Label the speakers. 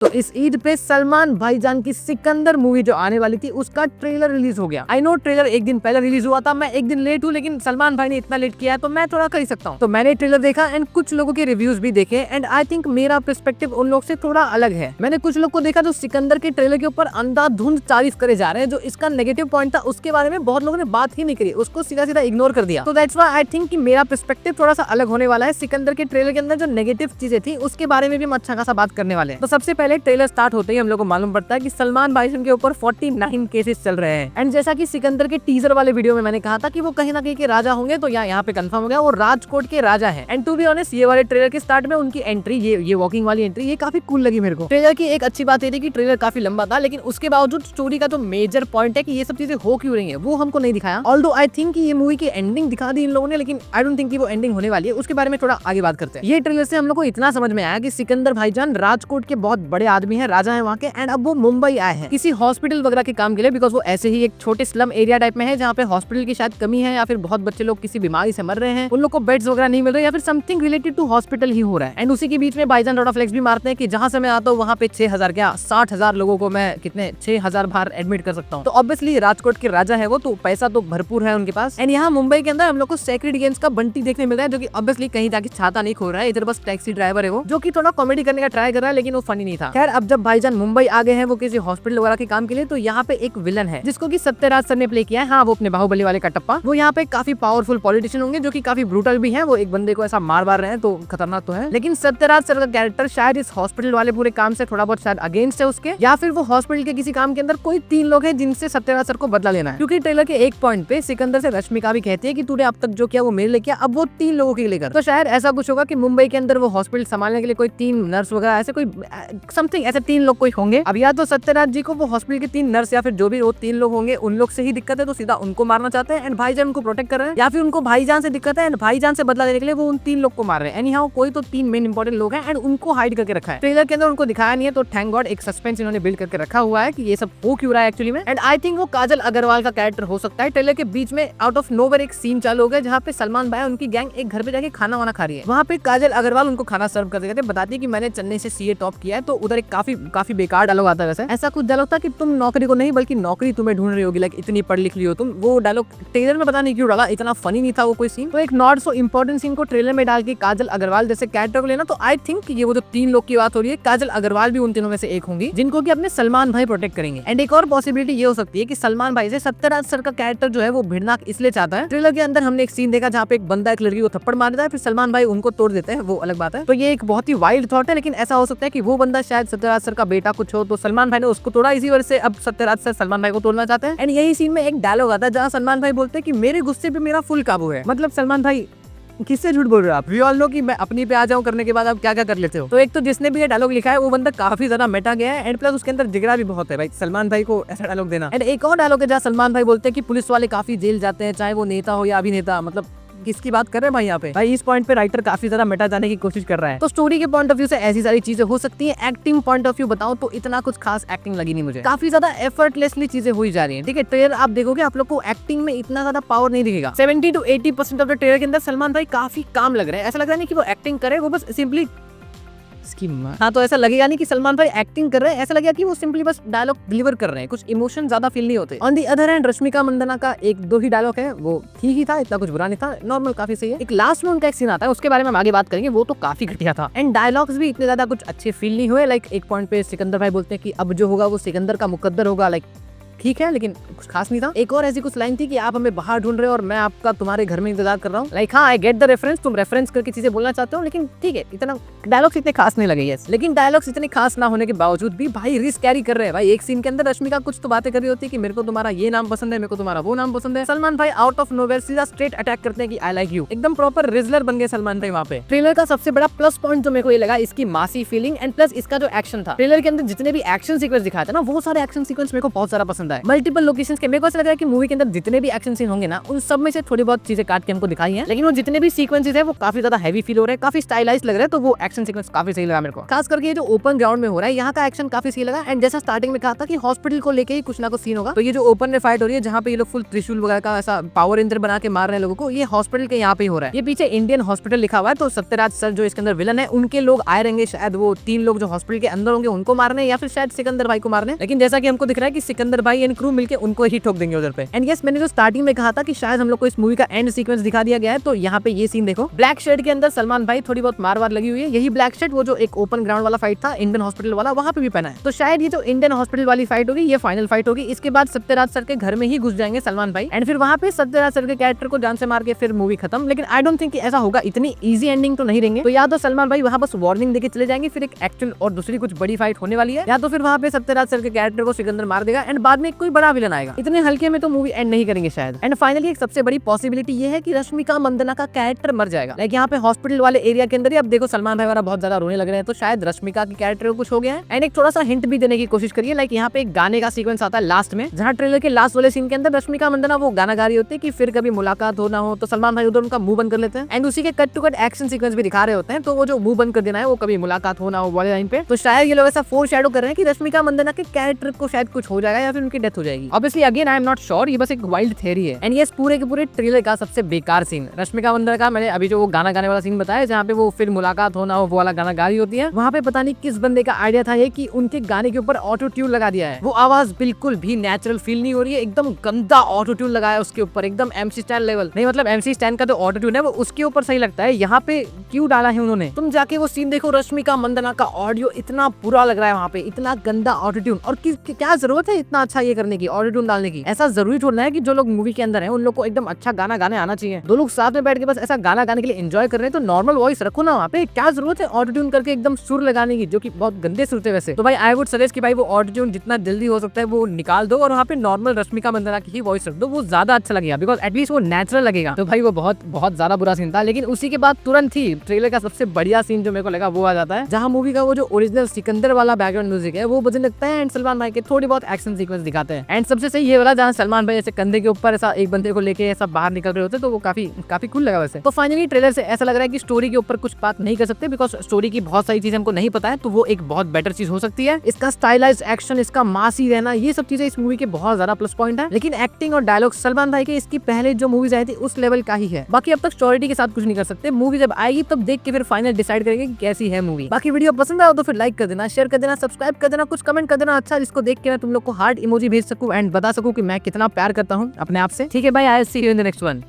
Speaker 1: तो इस ईद पे सलमान भाईजान की सिकंदर मूवी जो आने वाली थी उसका ट्रेलर रिलीज हो गया। आई नो ट्रेलर एक दिन पहले रिलीज हुआ था, मैं एक दिन लेट हूँ, लेकिन सलमान भाई ने इतना लेट किया है तो मैं थोड़ा कर ही सकता हूँ। तो मैंने ट्रेलर देखा एंड कुछ लोगों के रिव्यूज भी देखे एंड आई थिंक मेरा पर्सपेक्टिव उन लोग से थोड़ा अलग है। मैंने कुछ लोग को देखा जो सिकंदर के ट्रेलर के ऊपर अंधाधुंध तारीफ करे जा रहे हैं, जो इसका नेगेटिव पॉइंट था उसके बारे में बहुत लोगों ने बात ही नहीं करी, उसको सीधा सीधा इग्नोर कर दिया। तो दैट्स व्हाई आई थिंक कि मेरा पर्सपेक्टिव थोड़ा सा अलग होने वाला है। सिकंदर के ट्रेलर के अंदर जो नेगेटिव चीजें थी उसके बारे में भी हम अच्छा खासा बात करने वाले हैं। तो सबसे पहले ट्रेलर स्टार्ट होते ही हम लोग को मालूम पड़ता है कि सलमान भाईजान के ऊपर 49 केसेस चल रहे हैं। एंड जैसा कि सिकंदर के टीजर वाले वीडियो में मैंने कहा था कि वो कहीं ना कहीं के राजा होंगे, तो यहाँ पे कंफर्म हो गया वो राजकोट के राजा है। एंड टू बी ऑनेस्ट ये वाले ट्रेलर के स्टार्ट में उनकी एंट्री, ये वॉकिंग वाली एंट्री, ये काफी कूल लगी मेरे को। ट्रेलर की एक अच्छी बात ये थी कि ट्रेलर काफी लंबा था, लेकिन उसके बावजूद स्टोरी का जो मेजर पॉइंट है कि ये सब चीजें हो क्यों रही है वो हमको नहीं दिखाया। ऑल्दो आई थिंक ये मूवी की एंडिंग दिखा दी इन लोगों ने, लेकिन आई डोंट थिंक कि वो एंडिंग होने वाली है। उसके बारे में थोड़ा आगे बात करते हैं। ये ट्रेलर से हम लोग को इतना समझ में आया कि सिकंदर भाईजान राजकोट के बहुत बड़े आदमी है, राजा है वहाँ के, एंड अब वो मुंबई आए हैं किसी हॉस्पिटल वगैरह के काम के लिए, बिकॉज वो ऐसे ही एक छोटे स्लम एरिया टाइप में है जहाँ पे हॉस्पिटल की शायद कमी है, या फिर बहुत बच्चे लोग किसी बीमारी से मर रहे हैं, उन लोग को बेड्स वगैरह नहीं मिल रहे, या फिर समथिंग रिलेटेड टू हॉस्पिटल ही हो रहा है। एंड उसी के बीच में भाईजान थोड़ा फ्लेक्स भी मारते हैं कि जहाँ से मैं आता हूँ वहाँ पे 6000 क्या 60,000 लोगों को मैं कितने 6000 बार एडमिट कर सकता हूँ। तो ऑब्वियसली राजकोट के राजा है वो, तो पैसा तो भरपूर है उनके पास। एंड यहाँ मुंबई के अंदर हम लोग को सेक्रेड गेम्स का बंटी देखने मिल रहा है, जो कि ऑब्वियसली कहीं जाके छाता नहीं खोल रहा है, इधर बस टैक्सी ड्राइवर है वो, जो कि थोड़ा कॉमेडी करने का ट्राई कर रहा है, लेकिन वो फनी नहीं था। खैर अब जब भाईजान मुंबई आ गए हैं वो किसी हॉस्पिटल वगैरह के काम के लिए, तो यहाँ पे एक विलन है जिसको कि सत्यराज सर ने प्ले किया है। हाँ, वो अपने बाहुबली वाले कटप्पा, वो यहाँ पे काफी पावरफुल पॉलिटिशियन होंगे जो कि काफी ब्रूटल भी है। वो एक बंदे को ऐसा मार रहे हैं तो खतरनाक तो है, लेकिन सत्यराज सर का कैरेक्टर शायद इस हॉस्पिटल वाले पूरे काम से थोड़ा बहुत शायद अगेंस्ट है उसके, या फिर वो हॉस्पिटल के किसी काम के अंदर कोई 3 लोग हैं जिनसे सत्यराज सर को बदला लेना है। क्योंकि ट्रेलर के एक पॉइंट पे सिकंदर से रश्मिका भी कहती है कि तूने अब तक जो किया वो मेरे लिए किया, अब वो 3 लोगों के लिए कर। तो शायद ऐसा कुछ होगा कि मुंबई के अंदर वो हॉस्पिटल संभालने के लिए कोई 3 नर्स वगैरह ऐसे कोई समथिंग ऐसे 3 लोग कोई होंगे। अब या तो सत्यराज जी को वो हॉस्पिटल के 3 नर्स या फिर जो भी वो 3 लोग होंगे उन लोग से ही दिक्कत है, तो सीधा उनको मारना चाहते हैं एंड भाईजान उनको प्रोटेक्ट कर रहे हैं, या फिर उनको भाईजान से दिक्कत है एंड भाईजान से बदला लेने के लिए वो उन 3 लोग को मार रहे हैं। एंड यहाँ कोई तो 3 मेन इंपॉर्टेंट लोग हैं एंड उनको हाइड करके रखा है। ट्रेलर के अंदर उनको दिखाया नहीं है, तो थैंक गॉड एक सस्पेंस इन्होंने बिल्ड करके रखा हुआ है कि ये सब हो क्यों रहा है एक्चुअली में। एंड आई थिंक वो काजल अग्रवाल का कैरेक्टर हो सकता है। ट्रेलर के बीच में आउट ऑफ नोवेयर एक सीन चालू हो गया जहाँ पे सलमान भाई उनकी गैंग एक घर पे जाके खाना वाना खा रही है। वहाँ पे काजल अग्रवाल उनको खाना सर्व करते करते बताती है कि मैंने चेन्नई से सीए टॉप किया है। तो उधर एक काफी बेकार डायलॉग आता है। वैसे ऐसा कुछ डायलॉग था कि तुम नौकरी को नहीं बल्कि नौकरी तुम्हें ढूंढ रही होगी, लाइक इतनी पढ़ लिख ली हो तुम। वो डायलॉग ट्रेलर में पता नहीं क्यों डाला, इतना फनी नहीं था वो कोई सीन। तो एक नॉट सो इम्पोर्टेंट सीन को ट्रेलर में डाल के काजल अग्रवाल जैसे कैरेक्टर को लेना, तो आई थिंक ये वो जो 3 लोग की बात हो रही है, काजल अग्रवाल भी उन तीनों में से एक होंगी जिनको कि अपने सलमान भाई प्रोटेक्ट करेंगे। एंड एक और पॉसिबिलिटी ये हो सकती है कि सलमान भाई से सत्यराज सर का कैरेक्टर जो है वो भिड़ना इसलिए चाहता है। ट्रेलर के अंदर हमने एक सीन देखा जहाँ पे एक बंदा एक लड़की को थप्पड़ मार देता है, फिर सलमान भाई उनको तोड़ देते हैं, वो अलग बात है। तो ये एक बहुत ही वाइल्ड थॉट है, लेकिन ऐसा हो सकता है कि वो बंदा शायद सत्यराज सर का बेटा कुछ हो, तो सलमान भाई ने उसको तोड़ा, इसी वजह से अब सत्यराज सर सलमान भाई को तोड़ना चाहते हैं। एंड यही सीन में एक डायलॉग आता है जहाँ सलमान भाई बोलते हैं कि मेरे गुस्से पे मेरा फुल काबू है। मतलब सलमान भाई किससे झूठ बोल रहे हो आप? वी ऑल नो कि मैं अपनी पे आ जाऊं करने के बाद आप क्या क्या कर लेते हो। तो एक तो जिसने भी ये डायलॉग लिखा है वो बंदा काफी ज्यादा मेटा गया है एंड प्लस उसके अंदर जिगरा भी बहुत है भाई सलमान भाई को ऐसा डायलॉग देना। एंड एक और डायलॉग है जहाँ सलमान भाई बोलते हैं कि पुलिस वाले काफी जेल जाते हैं, चाहे वो नेता हो या अभिनेता। मतलब किसकी बात कर रहे हैं भाई यहाँ पे? भाई इस पॉइंट पे राइटर काफी ज्यादा मेटा जाने की कोशिश कर रहा है। तो स्टोरी के पॉइंट ऑफ व्यू से ऐसी सारी चीजें हो सकती हैं। एक्टिंग पॉइंट ऑफ व्यू बताऊं तो इतना कुछ खास एक्टिंग लगी नहीं मुझे, काफी ज्यादा एफर्टलेसली चीजें हुई जा रही हैं। ठीक है, ट्रेलर आप देखोगे आप लोग को एक्टिंग में इतना ज्यादा पावर नहीं दिखेगा। 70 to 80% ऑफ द ट्रेलर के अंदर सलमान भाई काफी काम लग रहे हैं। ऐसा लग रहा नहीं कि वो एक्टिंग करे, वो बस सिंपली हाँ, तो ऐसा लगेगा नहीं कि सलमान भाई एक्टिंग कर रहे हैं, ऐसा लगेगा कि वो सिंपली बस डायलॉग डिलीवर कर रहे हैं, कुछ इमोशन ज्यादा फील नहीं होते। On the other hand Rashmika Mandanna का 1-2 ही डायलॉग है, वो ठीक ही था, इतना कुछ बुरा नहीं था, नॉर्मल काफी सही है। एक लास्ट में उनका एक सीन आता है, उसके बारे में हम आगे बात करेंगे, वो तो काफी घटिया था। एंड डायलॉग्स भी इतने ज्यादा कुछ अच्छे फील नहीं हुए। लाइक एक पॉइंट पे सिकंदर भाई बोलते हैं कि अब जो होगा वो सिकंदर का मुकद्दर होगा। लाइक ठीक है, लेकिन कुछ खास नहीं था। एक और ऐसी कुछ लाइन थी कि आप हमें बाहर ढूंढ रहे हो और मैं आपका तुम्हारे घर में इंतजार कर रहा हूँ। लाइक हाँ, आई गेट द रेफरेंस, तुम रेफरेंस करके चीजें बोलना चाहते हो, लेकिन ठीक है, इतना डायलॉग्स इतने खास नहीं लगे। यस, लेकिन डायलॉग्स इतने खास ना होने के बावजूद भी भाई रिस्क कैरी कर रहे हैं। भाई एक सीन के अंदर रश्मिका कुछ तो बातें कर रही होती है कि मेरे को तुम्हारा ये नाम पसंद है, मेरे को तुम्हारा वो नाम पसंद है। सलमान भाई आउट ऑफ नोवेयर सीधा स्ट्रेट अटैक करते हैं कि आई लाइक यू। एकदम प्रॉपर रिजलर बन गए सलमान भाई वहाँ पे। ट्रेलर का सबसे बड़ा प्लस पॉइंट जो मेरे को ये लगा, इसकी मासी फीलिंग एंड प्लस इसका जो एक्शन था। ट्रेलर के अंदर जितने भी एक्शन सीक्वेंस दिखाए थे ना, वो सारे एक्शन सीक्वेंस मेरे को बहुत सारा पसंद बंदा है। मल्टीपल लोकेशंस के मेरे को ऐसा लग रहा है कि मूवी के अंदर जितने भी एक्शन सीन होंगे ना, उन सब में से थोड़ी बहुत चीजें काट के हमको दिखाई है, लेकिन वो जितने भी सीक्वेंसेस है वो काफी ज्यादा हैवी फील हो रहे हैं, काफी स्टाइलाइज्ड लग रहा है। तो वो एक्शन सीक्वेंस काफी सही लगा मेरे को, खास करके ये जो ओपन ग्राउंड में हो रहा है यहाँ का एक्शन काफी सही लगा। एंड जैसा स्टार्टिंग में कहा था कि हॉस्पिटल को लेके ही कुछ ना कुछ सीन होगा, तो ये जो ओपन में फाइट हो रही है जहाँ पे ये लोग फुल त्रिशूल वगैरह का ऐसा पावर इंटर बना के मार रहे हैं लोगों को, ये हॉस्पिटल के यहाँ पे हो रहा है। ये पीछे इंडियन हॉस्पिटल लिखा हुआ है, तो सत्यराज सर जो इसके अंदर विलन है उनके लोग आए रहेंगे, शायद वो 3 लोग जो हॉस्पिटल के अंदर होंगे उनको मारने, या फिर शायद सिकंदर भाई को मारने। लेकिन जैसा कि हमको दिख रहा है कि सिकंदर भाई एंड क्रू मिलकर उनको ही ठोक देंगे उधर पे। एंड यस, मैंने जो स्टार्टिंग में कहा था कि शायद हम लोग को इस मूवी का एंड सीक्वेंस दिखा दिया गया है, तो यहाँ पे ये सीन देखो, ब्लैक शर्ट के अंदर सलमान भाई थोड़ी बहुत मार लगी हुई है। यही ब्लैक शर्ट वो जो एक ओपन ग्राउंड वाला फाइट था इंडियन हॉस्पिटल वाला, वहाँ पे भी पहना है। तो शायद ये जो इंडियन हॉस्पिटल वाली फाइट होगी ये फाइनल फाइट होगी। इसके बाद सत्यराज सर के घर में ही घुस जाएंगे सलमान भाई, एंड फिर वहाँ पे सत्यराज सर के कैरेक्टर को जान से मार के फिर मूवी खत्म। लेकिन आई डोंट थिंक ऐसा होगा, इतनी इजी एंडिंग तो नहीं रहेंगे। तो या तो सलमान भाई वहाँ बस वार्निंग देके चले जाएंगे, फिर एक एक्चुअल और दूसरी कुछ बड़ी फाइट होने वाली है, या तो फिर वहाँ पे सत्यराज सर के कैरेक्टर को सिकंदर मार देगा एंड बाद में कोई बड़ा विलन आएगा। इतने हल्के में तो मूवी एंड नहीं करेंगे शायद। एंड फाइनली एक सबसे बड़ी पॉसिबिलिटी ये है कि रश्मिका मंदाना का कैरेक्टर मर जाएगा। लाइक यहाँ पे हॉस्पिटल वाले एरिया के अंदर ही अब देखो सलमान भाई वाला बहुत ज्यादा रोने लग रहे हैं, तो शायद रश्मिका के कैरेक्टर को कुछ हो गया है। एंड एक थोड़ा सा हिंट भी देने की कोशिश करिए, लाइक यहाँ पे एक गाने का सीक्वेंस आता है लास्ट में, जहाँ ट्रेलर के लास्ट वाले सीन के अंदर रश्मिका मंदाना वो गाना गा रही होती है कि फिर कभी मुलाकात हो ना हो, तो सलमान भाई उधर उनका मुंह बंद कर लेते हैं। एंड उसी के cut to cut action sequence भी दिखा रहे होते हैं, तो वो जो मुंह बंद कर देना है वो कभी मुलाकात हो ना हो वाले लाइन पे, तो शायद ये लोग ऐसा फोर शैडो कर रहे हैं कि रश्मिका मंदाना के कैरेक्टर को शायद कुछ हो जाएगा या फिर उनकी डेथ हो जाएगी। Obviously again I am not sure, ये बस एक वाइल्ड थ्योरी है। एंड ये पूरे के पूरे ट्रेलर का सबसे बेकार सीन रश्मिका मंदाना का, मैंने अभी जो वो गाना गाने वाला सीन बताया जहाँ पे वो फिर मुलाकात होना हो वो वाला गाना गा रही होती है, वहाँ पे पता नहीं किस बंदे का आइडिया था ये कि उनके गाने के ऊपर ऑटो ट्यून लगा दिया है। वो आवाज बिल्कुल भी नेचुरल फील नहीं हो रही है, एकदम गंदा ऑटो ट्यून लगाया उसके ऊपर, एकदम MC स्टैन लेवल नहीं, मतलब MC स्टैन का जो ऑटो ट्यून है वो उसके ऊपर सही लगता है, यहाँ पे क्यों डाला है उन्होंने। तुम जाके वो सीन देखो, रश्मिका मंदाना का ऑडियो इतना बुरा लग रहा है वहाँ पे, इतना गंदा ऑटो ट्यून। और क्या जरूरत है इतना अच्छा ये करने की, ऑटो ट्यून डालने की। ऐसा जरूरी थोड़ा है कि जो लोग मूवी के अंदर है उन लोग को एकदम अच्छा गाना गाने आना चाहिए। दो लोग साथ में बैठ के बस ऐसा गाना गाने के लिए एंजॉय कर रहे हैं, तो नॉर्मल वॉइस रखो ना वहाँ पे, क्या जरूरत है ऑटो ट्यून करके एकदम सुर लगाने की, जो कि बहुत गंदे सुर थे वैसे। तो भाई आई वुड सजेस्ट कि भाई वो ऑटो ट्यून जितना जल्दी हो सकता है वो निकाल दो और वहाँ पे नॉर्मल रश्मिका मंदाना की ही वॉइस रख दो, वो ज्यादा अच्छा लगेगा, बिकॉज एटलीस्ट वो नेचुरल लगेगा। तो भाई वो बहुत ज्यादा बुरा सीन था। लेकिन उसी के बाद तुरंत ही ट्रेलर का सबसे बढ़िया सीन जो मेरे को लगा वो आ जाता है, जहाँ मूवी का वो जो ओरिजिनल सिकंदर वाला बैकग्राउंड म्यूजिक है वो बजने लगता है एंड सलमान भाई के थोड़ी बहुत एक्शन सीक्वेंस दिखाते हैं। एंड सबसे सही ये वाला जहाँ सलमान भाई ऐसे कंधे के ऊपर ऐसा एक बंदे को लेके ऐसा बाहर निकल रहे होते, तो वो काफी कूल लगा वैसे। तो फाइनली ट्रेलर से ऐसा लग रहा है कि स्टोरी के ऊपर कुछ बात नहीं कर सकते, बिकॉज स्टोरी की बहुत सारी चीजें हमको नहीं पता है, तो वो एक बहुत बेटर चीज हो सकती है। इसका स्टाइलाइज्ड एक्शन, इसका मासी रहना, ये सब चीजें इस मूवी के बहुत ज्यादा प्लस पॉइंट है। लेकिन एक्टिंग और डायलॉग सलमान भाई के इसकी पहले जो मूवीज आई थी उस लेवल का ही है। बाकी अब तक स्टोरी के साथ कुछ नहीं कर सकते, मूवी जब आएगी तब देख के फिर फाइनल डिसाइड करेंगे कि कैसी है मूवी। बाकी वीडियो पसंद आया तो फिर लाइक कर देना, शेयर कर देना, सब्सक्राइब कर देना, कुछ कमेंट कर देना अच्छा, जिसको देख के मैं तुम लोग को हार्ट इमोजी भेज सकूं एंड बता सकूं कि मैं कितना प्यार करता हूं अपने आप से। ठीक है भाई, I will see you in the next one.